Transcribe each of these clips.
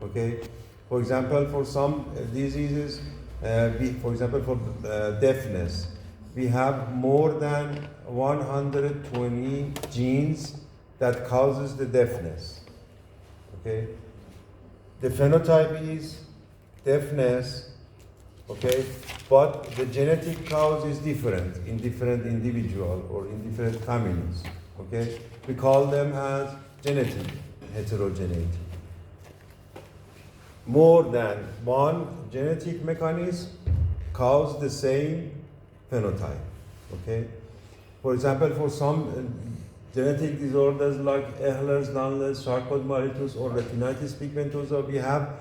Okay, for example, for some diseases, for example, for deafness, we have more than 120 genes that causes the deafness. Okay, the phenotype is deafness. Okay, but the genetic cause is different in different individual or in different families. Okay, we call them as genetic heterogeneity. More than one genetic mechanism cause the same phenotype. Okay, for example, for some genetic disorders like Ehlers-Danlos, Charcot-Marie-Tooth, or retinitis pigmentosa, we have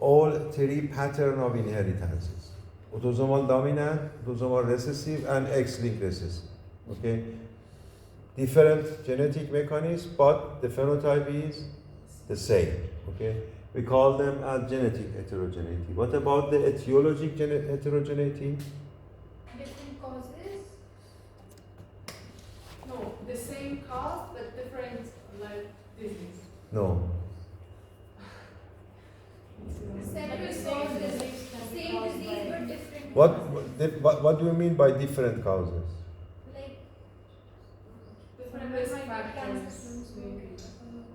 all three patterns of inheritances: autosomal dominant, autosomal recessive, and X-linked recessive. Okay, different genetic mechanisms, but the phenotype is the same. Okay, we call them as genetic heterogeneity. What about the etiologic heterogeneity? Different causes? No, the same cause but different like disease. No. Same disease but different. What do you mean by different causes? Like different risk factors.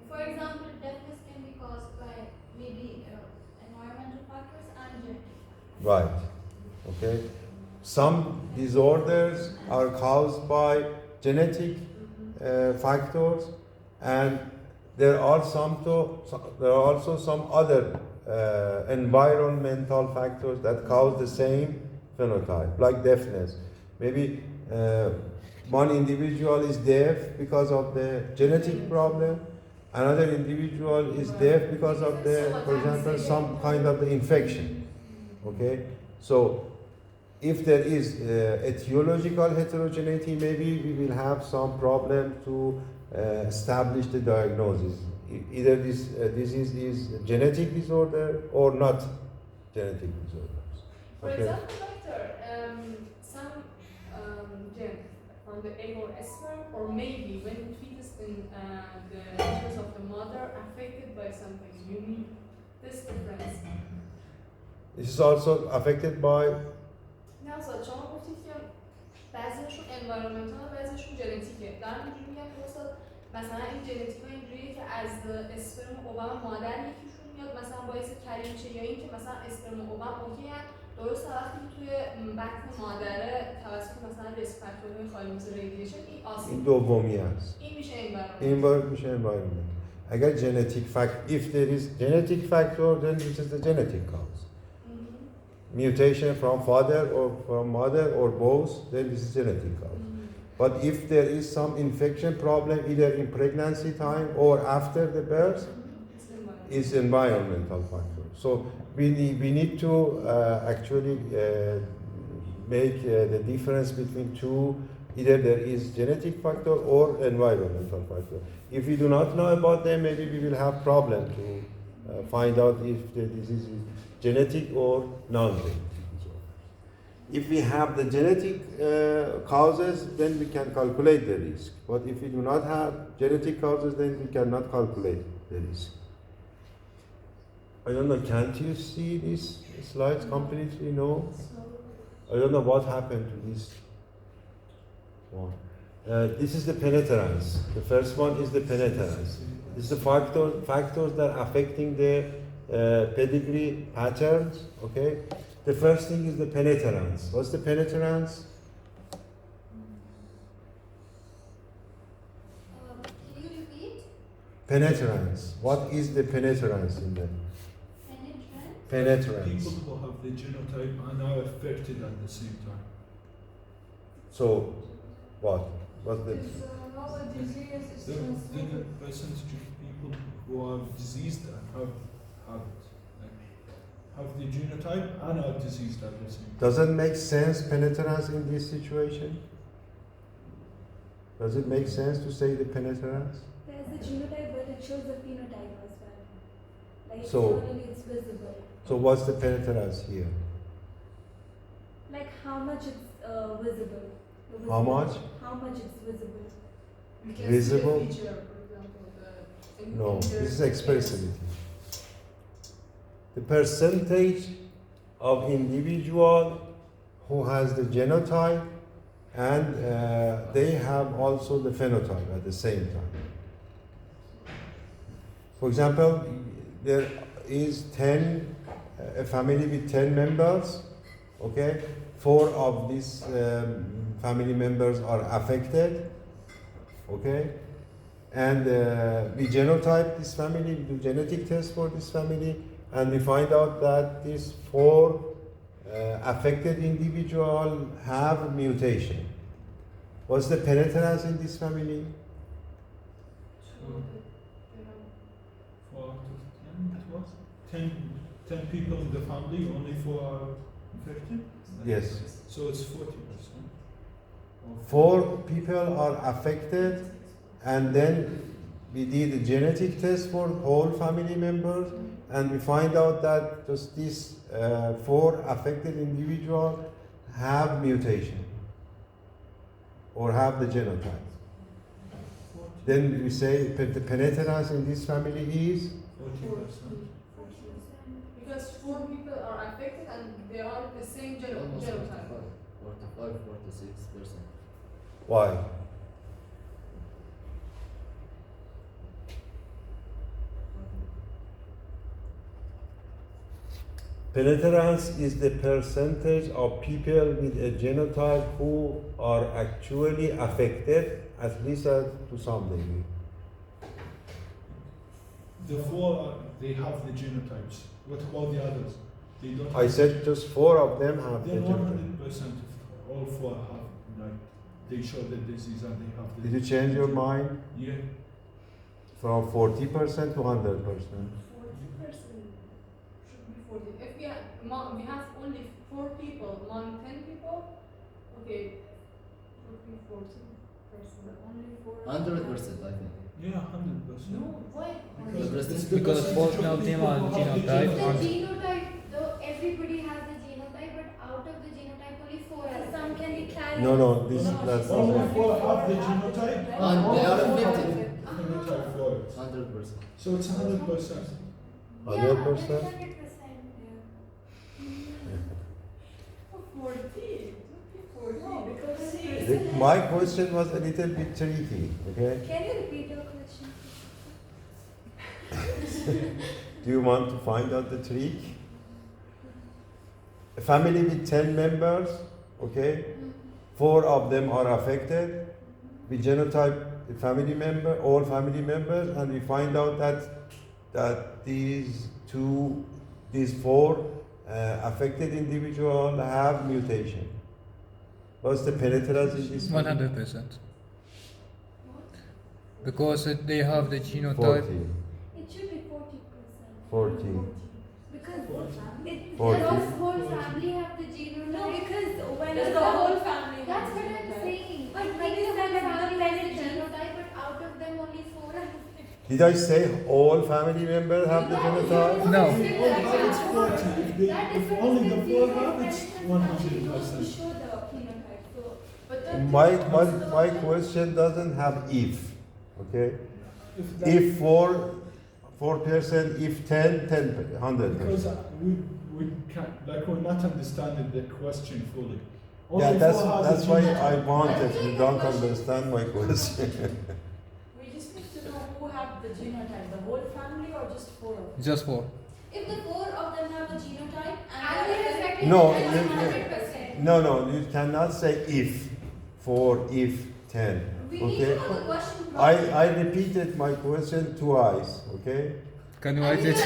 For example, deafness can be caused by maybe environmental factors and genetic. Right. Okay. Some disorders are caused by genetic factors, and there are also some other environmental factors that cause the same phenotype, like deafness. Maybe one individual is deaf because of the genetic problem. Another individual is deaf because of for example, some kind of the infection. Okay, so if there is etiological heterogeneity, maybe we will have some problem to establish the diagnosis. Either this disease is genetic disorder or not genetic disorders. For example, doctor, some gene from the egg or sperm, or maybe when the fetus in the uterus of the mother affected by something unique. This difference. This is also affected by. نه اصلا شما گفتید که بعضیشون انوایرمنتال بعضیشون ژنتیکه. دارم اینجوری میگم که مثلا این ژنتیک ها اینجوریه که از اسپرم و اووم مادر یکیشون میاد مثلا باعث کری میشه، یا اینکه مثلا اسپرم و اووم اوکی ان درست وقتی که توی بطن مادره توسط مثلا ریسک فاکتورهای خالی مثل ریدیشن این آسیب. این دومی است. این میشه environment. میشه environment. اگر genetic if there is genetic factor, then this is the genetic cause. Mutation from father or from mother or both, then this is genetic cause. But if there is some infection problem either in pregnancy time or after the birth, it's environmental factor. So we need to actually make the difference between two. Either there is genetic factor or environmental factor. If we do not know about them, maybe we will have problem to find out if the disease is genetic or non-genetic. If we have the genetic causes, then we can calculate the risk. But if we do not have genetic causes, then we cannot calculate the risk. I don't know, can't you see these slides completely? No? I don't know what happened to this one. This is the penetrance. The first one is the penetrance. This is the factors that are affecting the pedigree patterns. Okay. The first thing is the penetrance. What's the penetrance? Can you repeat? Penetrance. What is the penetrance in them? Penetrance. People who have the genotype are now affected at the same time. So, what? What's the? The percentage of people who are diseased and have the genotype and are diseased at the same time. Does it make sense, penetrance in this situation? Does it make sense to say the penetrance? There's the genotype, but it shows the phenotype as well. Like it's visible. So what's the penetrance here? Like how much it's visible. How much? How much it's visible. Visible? Feature, for example, No, this is expressivity. the percentage of individual who has the genotype and they have also the phenotype at the same time. For example, there is 10, a family with 10 members, okay? 4 of these family members are affected, okay? And we genotype this family, we do genetic test for this family, and we find out that these 4 affected individual have mutation. What's the penetrance in this family? 4 out of 10, it was? 10 people in the family, only 4 are infected? Yes. So it's 40%. 4 people are affected, and then we did a genetic test for whole family members, and we find out that just these 4 affected individuals have mutation or have the genotype. Then we say the penetrance in this family is 40%. Because 4 people are affected and they are the same genotype. 45-46%. why? Penetrance is the percentage of people with a genotype who are actually affected, at least to some degree. The 4 they have the genotypes. What about the others? They don't. I said just 4 of them have the Then genotype. 100% of all 4 have, like, they show the disease and they have the. Did you change your mind Yeah. from 40% to 100%? 40% should be 40. If we have only 4 people among 10 people, okay, should be 40%. Only 4. 100%, I think. Yeah, 100%. No, why? Because 4 of them are genotype. The genotype, though everybody has the genotype, but out of the genotype only 4 are. Some can be carried. No, that's Only not 4 have the genotype. And they are infected. Phenotype for it. 100%. So it's 100%. 100%? 100%. 40. No, because My question was a little bit tricky, okay? Can you repeat your question? Do you want to find out the trick? A family with 10 members, okay? 4 of them are affected. We genotype the family member, all family members, and we find out that these 4 affected individuals have mutation. What's the penetrance in this? 100%. Because they have the genotype. 40. It should be 40%. 40. Because it 40. Does whole family have the genotype? No, because when Does the whole family That's have what I'm genotype? saying. But I when think you the said whole that family the has the penetrance- genotype, but out of them only 4 are. Did I say all family members have the genotype? No. It's 40. If only the 4 have, it's to 100%. show the phenotype. So But that My question doesn't have if, okay? If that- If 4%, if 10, 100%. Because we can't, like, we're not understanding the question fully. Yeah, Only that's 4 have that's the why genotype. I wanted. You don't understand my question. We just need to know who have the genotype, the whole family or just 4 of them? Just 4. If the 4 of them have a genotype And and they they're affect affected, No, then it's you- 100%. No, you cannot say if 4, if 10. We need Okay? to know the question properly. I repeated my question twice, okay? Can you And write you it?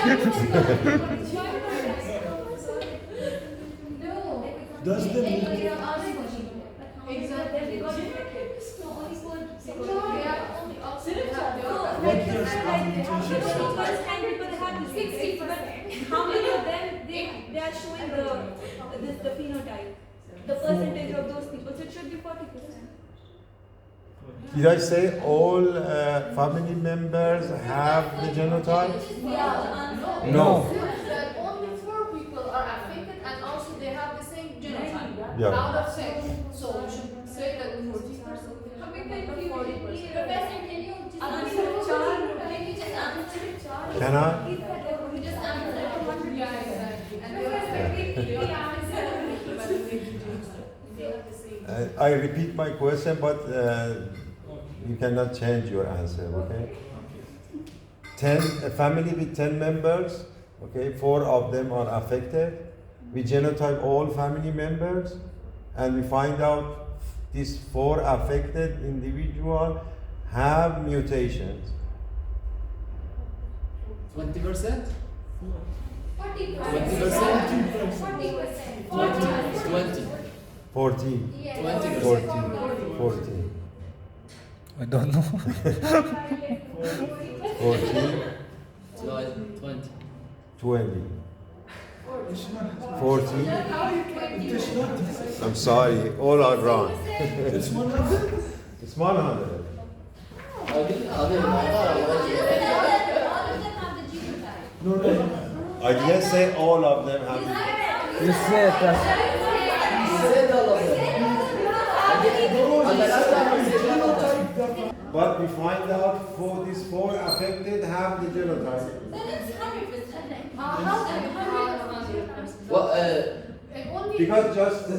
No. Does the- Anybody have asked for genotype. Exactly. No, only 4 people. they are only also they have their No, What like does it's like mutation how many say? percent people have the 60%. How many of them they are showing the phenotype, the percentage of those people. So it should be 40%. Did I say all family members have the genotype? Yeah. No. That only 4 people are affected and also they have the same genotype. Yeah. Out of 10. So we should say that 40%. How many people you 40%. Professor, can you just Answer 4. Can you just answer? Can I? Just answer. I repeat my question, but you cannot change your answer, okay? 10, a family with 10 members, okay, 4 of them are affected. We genotype all family members and we find out these 4 affected individuals have mutations. 20%? 40%. 20. 14. Yes. 20%. 14. I don't know. 14. 20. 20. 14. I'm sorry, all are wrong. It's 100. It's 100. No, no. I didn't say all of them have. You said that. But we find out for these 4 affected have the genotype. Well, Because just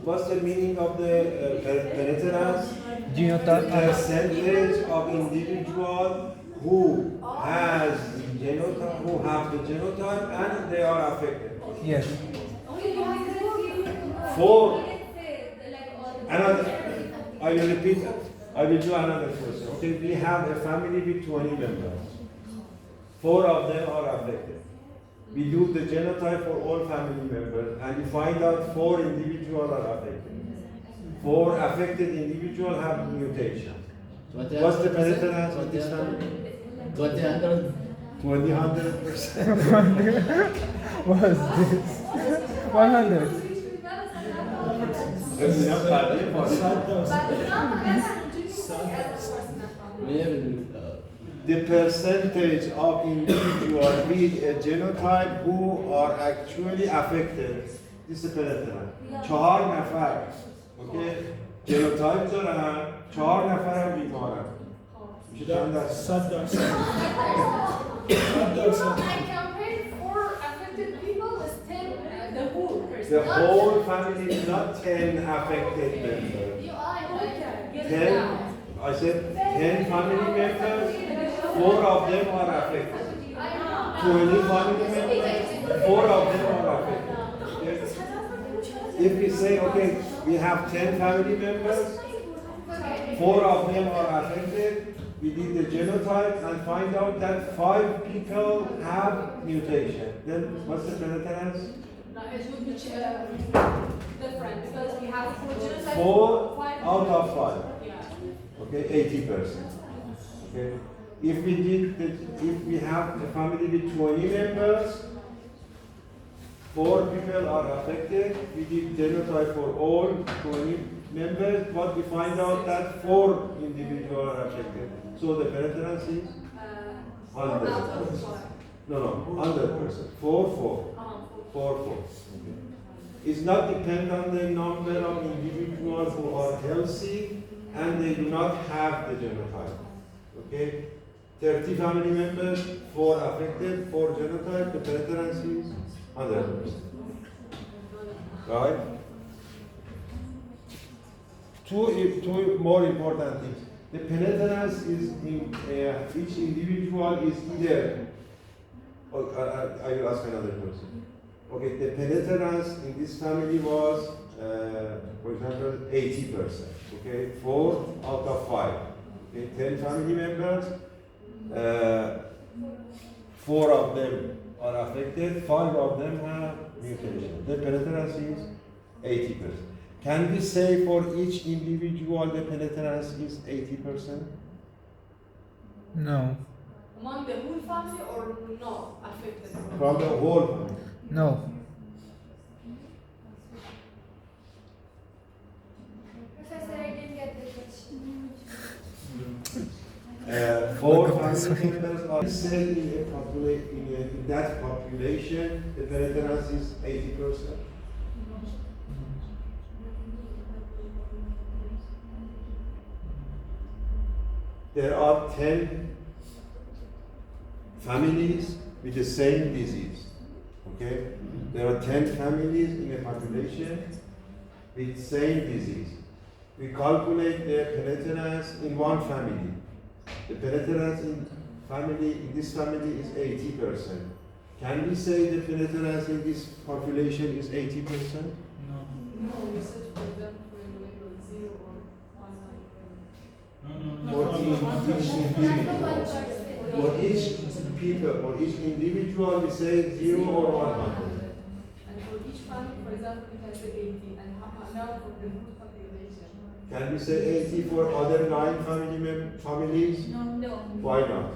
what's the meaning of the penetrance? Genotype. Percentage of individual who has the genotype, who have the genotype and they are affected. Yes. For another, I will repeat. I will do another question. Okay, we have a family with 20 members. 4 of them are affected. We do the genotype for all family members and we find out 4 individuals are affected. 4 affected individuals have mutation. What's the penetrance of this family? 20%. 100%. What's this? 100. The percentage of individuals with a genotype who are actually affected. This is penetrance. 4 نفر. Okay? genotype دارن 4 نفر هم بیمارن. میشه چند درصد؟ 100%. I compared 4 affected people with 10 the whole person. The whole family is not 10 affected members. 10, I said 10 family members, 4 of them are affected. 20 family members, 4 of them are affected. Okay? If we say, okay, we have 10 family members, 4 of them are affected, we did the genotype and find out that 5 people have mutation. Then what's the penetrance? No, it would be different because we have 4 genotypes. 4 5 out of 5. Yeah. Okay, 80%. Okay, if we have a family with 20 members, 4 people are affected. We did genotype for all 20 members, but we find out that 4 individuals are affected. So the penetrance is 100%. No, 100%. 4. 4. Okay. It's not depend on the number of individuals who are healthy and they do not have the genotype. Okay? 30 family members, 4 affected, 4 genotype, the penetrance is 100%. Right? Two more important things. The penetrance is in each individual is either. I will ask another person. Okay, the penetrance in this family was, for example, 80%. Okay, 4 out of 5. Okay, 10 family members, 4 of them are affected, 5 of them have mutation. The penetrance is 80%. Can we say for each individual the penetrance is 80%? No. Among the whole family or no affected? From the whole family? No. Professor, I didn't get the question. 4 family members are said in that population, the penetrance is 80%. There are 10 families with the same disease. Okay? There are 10 families in a population with same disease. We calculate the penetrance in one family. The penetrance in this family is 80%. Can we say the penetrance in this population is 80%? No. No, you said for them for label 0 or 1. No. For each people, for each individual, we say 0 or 100. And for each family, for example, we can say 80. And now for the whole population. Can we say 80 for other 9 families? No. No. Why not?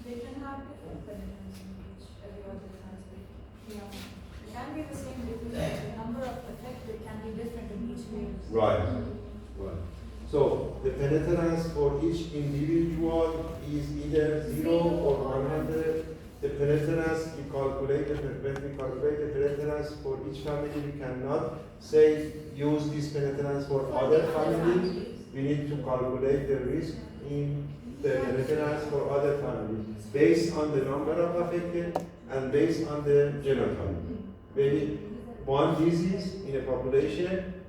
They can have different penetrance in each every other country. Yeah. It can be the same because the number of affected can be different in each case. Right. Right. So the penetrance for each individual is either 0 or 100. The penetrance we calculate, when we calculate the penetrance for each family, we cannot say use this penetrance for other families. We need to calculate the risk in the penetrance for other families based on the number of affected and based on the genotype. Maybe one disease in a population,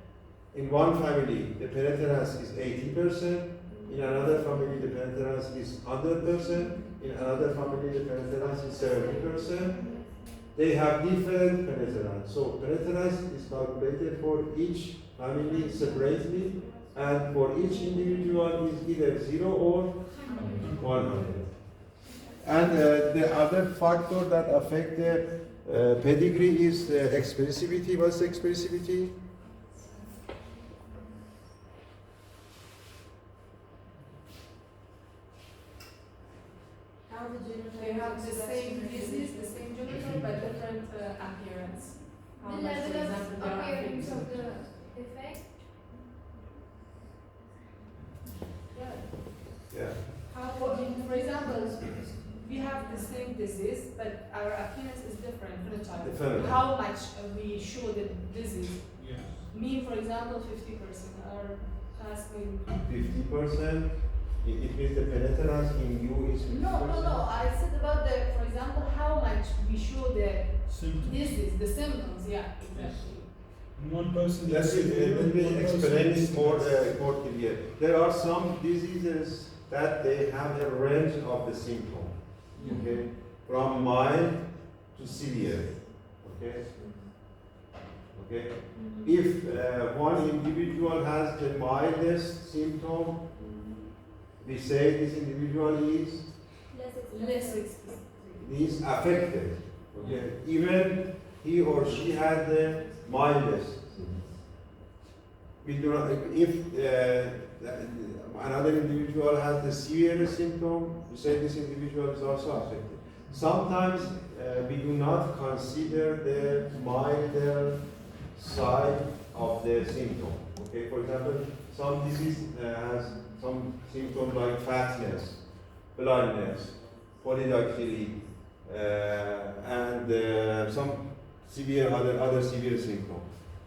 in one family, the penetrance is 80%, in another family, the penetrance is 100%, in another family, the penetrance is 70%. They have different penetrance. So penetrance is calculated for each family separately, and for each individual is either 0 or 100. And the other factor that affect the pedigree is expressivity. What's expressivity? How the genotype They have the is same expressed in disease, the same genotype, but different appearance. How The much, for level example, of they are appearance of affected. the effect. Yeah. Yeah. How, for example, we have the same disease, but our appearance is different phenotype. Different. How much we show the disease? Yes. Me, for example, 50%. Our class maybe. 50%, it means the penetrance in you is 50%. No. I said about the, for example, how much we show the Symptoms. disease, the symptoms. Yeah, exactly. In one person, Let it's severe, me one person explain it's this more less. more clear. There are some diseases that they have a range of the symptom, okay, from mild to severe, okay. Okay. If one individual has the mildest symptom, we say this individual is Less expensive. affected. Okay. Even he or she had the mildest. We do not, if another individual has the severe symptom, we say this individual is also affected. Sometimes we do not consider the milder side of the symptom. Okay, for example, some disease has some symptoms like fatness, blindness, polydactyly, and some severe other severe symptoms.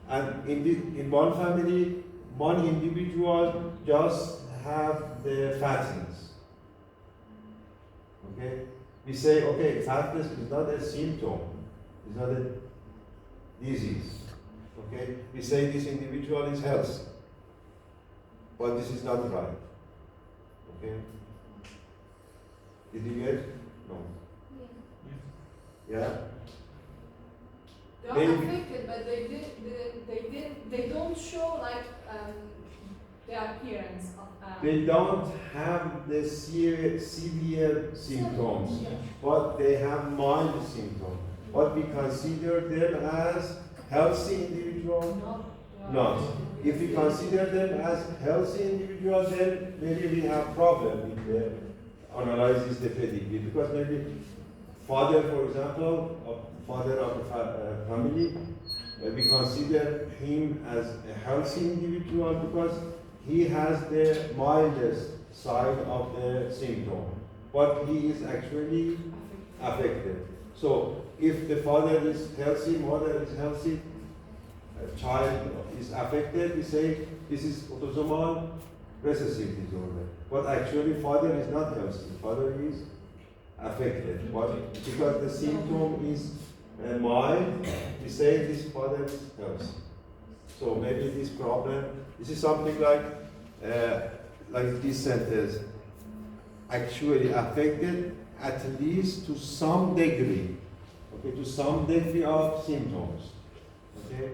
And in one family, one individual just have the fatness. Okay, we say okay, fatness is not a symptom, it's not a disease. Okay, we say this individual is healthy, but this is not right. Okay, did you get? No. Yeah. They are Maybe. affected, but they don't show like the appearance of. They don't have the severe symptoms, but they have mild symptoms. But we consider them as healthy individual? Not. If we consider them as healthy individual, then maybe we have problem with the analysis the pedigree, because maybe father, for example, father of the family, we consider him as a healthy individual because he has the mildest side of the symptom, but he is actually affected. So if the father is healthy, mother is healthy, child is affected, we say this is autosomal recessive disorder. But actually father is not healthy, father is affected. But because the symptom is mild, we say this father is healthy. So maybe this problem, this is something like this sentence, actually affected at least to some degree, okay, to some degree of symptoms, okay.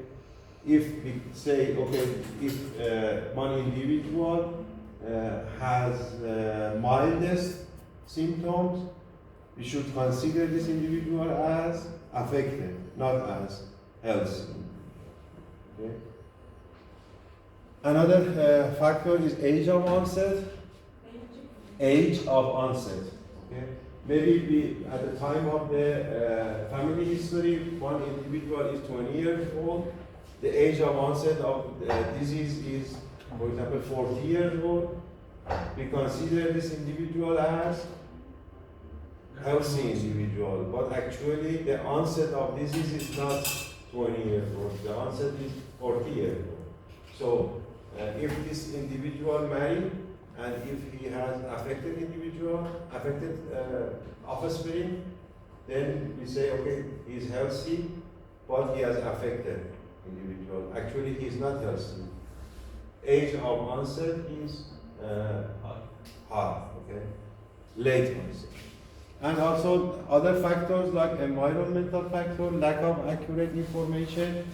If we say, okay, if one individual has mildest symptoms, we should consider this individual as affected, not as healthy. Okay. Another factor is age of onset. Age of onset. Okay. Maybe we, at the time of the family history, one individual is 20 years old. The age of onset of the disease is, for example, 40 years old. We consider this individual as healthy individual, but actually the onset of disease is not 20 years old. The onset is 40 years old. So if this individual married and if he has affected offspring, then we say, okay, he is healthy, but he has affected individual. Actually, he is not healthy. Age of onset is high, okay? Late onset. And also other factors like environmental factor, lack of accurate information,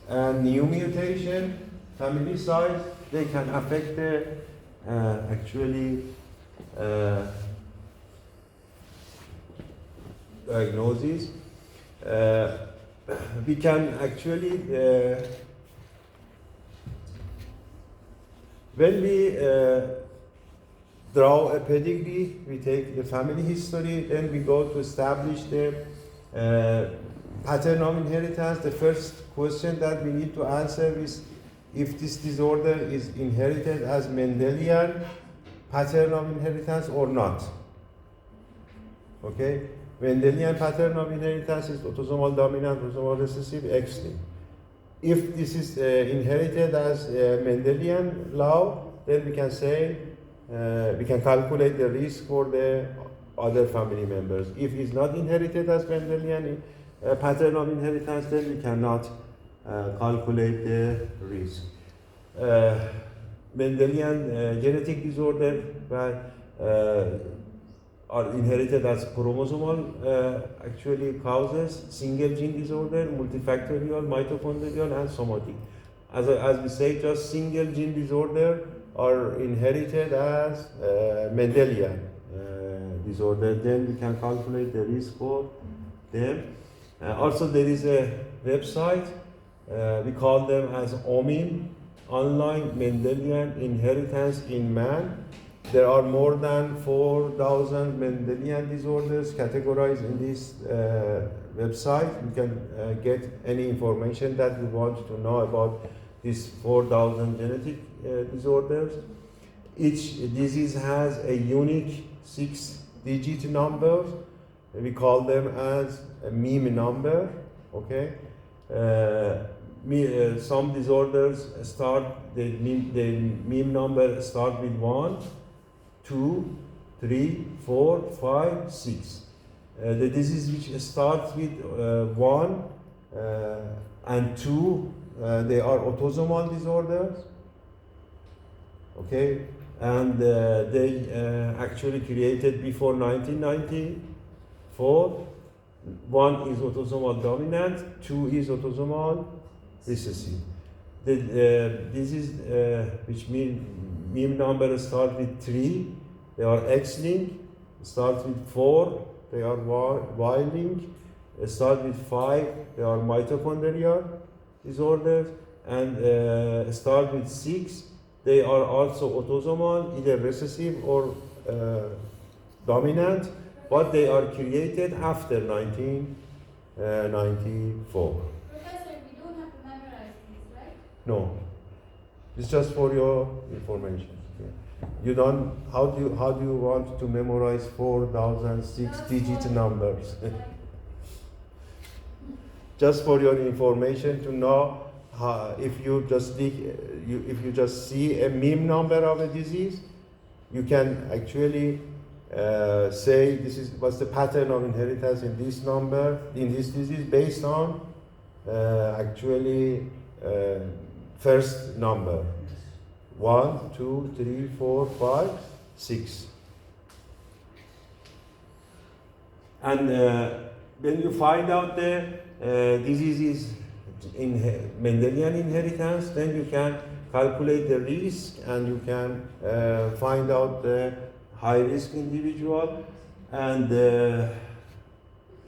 and new mutation, family size, they can affect the diagnosis. We can actually, when we draw a pedigree, we take the family history, then we go to establish the pattern of inheritance. The first question that we need to answer is if this disorder is inherited as Mendelian pattern of inheritance or not. Okay? Mendelian pattern of inheritance is autosomal dominant, autosomal recessive, X-linked. If this is inherited as Mendelian law, then we can say, we can calculate the risk for the other family members. If it's not inherited as Mendelian pattern of inheritance, then we cannot calculate the risk. Mendelian genetic disorder are inherited as chromosomal actually causes, single gene disorder, multifactorial, mitochondrial, and somatic. As we say, just single gene disorder are inherited as Mendelian disorder. Then we can calculate the risk for them. Also, there is a website. We call them as OMIM, Online Mendelian Inheritance in Man. There are more than 4,000 Mendelian disorders categorized in this website. You can get any information that you want to know about these 4,000 genetic disorders. Each disease has a unique 6-digit number. We call them as a MIM number. Okay. Some disorders start, the MIM number start with 1, 2, 3, 4, 5, 6. The disease which starts with 1 and 2, they are autosomal disorders. Okay, and they actually created before 1994. 1 is autosomal dominant, 2 is autosomal recessive. This is which means MIM number start with 3, they are X-linked. Start with 4, they are Y-linked. Start with 5, they are mitochondrial disorders. And start with 6, they are also autosomal, either recessive or dominant, but they are created after 1994. Professor, we don't have to memorize these, right? No, it's just for your information. You don't. How do you want to memorize 4,006-digit numbers? Just for your information to know. If you just see a MIM number of a disease, you can actually say this is what's the pattern of inheritance in this number, in this disease, based on actually first number. 1, 2, 3, 4, 5, 6. And when you find out the disease is in Mendelian inheritance, then you can calculate the risk and you can find out the high risk individual. And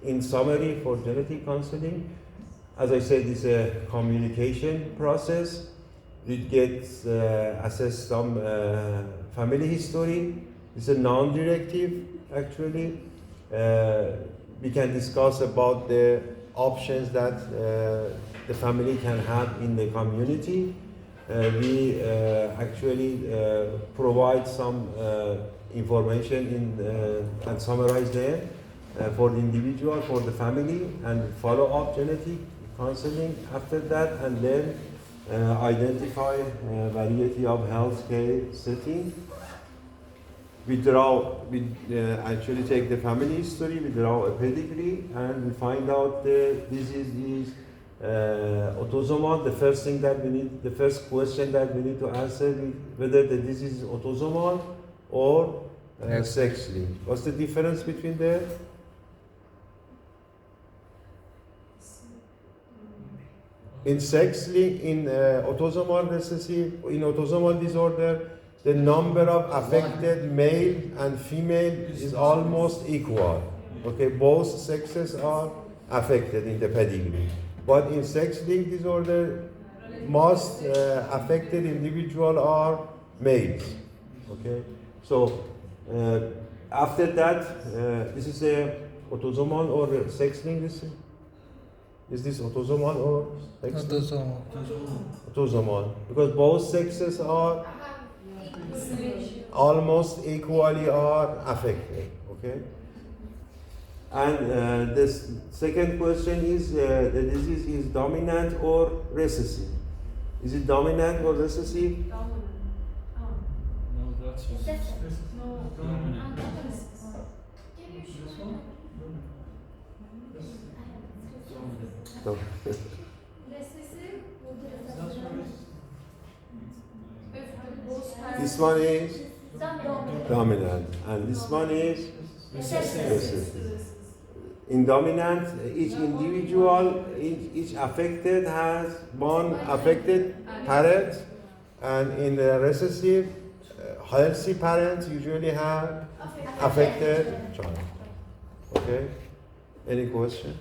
in summary, for genetic counseling, as I said, it's a communication process. It gets assess some family history. It's a non-directive, actually. We can discuss about the options that the family can have in the community. We actually provide some information in, and summarize them for the individual, for the family, and follow up genetic counseling after that, and then identify a variety of healthcare settings. We actually take the family history, we draw a pedigree, and we find out the disease is autosomal. The first thing that we need, the first question that we need to answer is whether the disease is autosomal or sex linked. What's the difference between them? In sex link, in autosomal recessive, in autosomal disorder, the number of affected male and female is almost equal. Okay, both sexes are affected in the pedigree. But in sex-linked disorder, most affected individuals are males. Okay, so after that, this is a autosomal or sex-linked. Is this autosomal or sex-linked? Autosomal, because both sexes are almost equally are affected. Okay. And this second question is the disease is dominant or recessive? Is it dominant or recessive? Dominant. No, that's No. dominant. Can you show me? So, Recessive? If both parents this one is Dominant. dominant, and this one is recessive. In dominant, each individual, each affected has one affected parent, and in the recessive, healthy parents usually have affected child. Okay? Any question?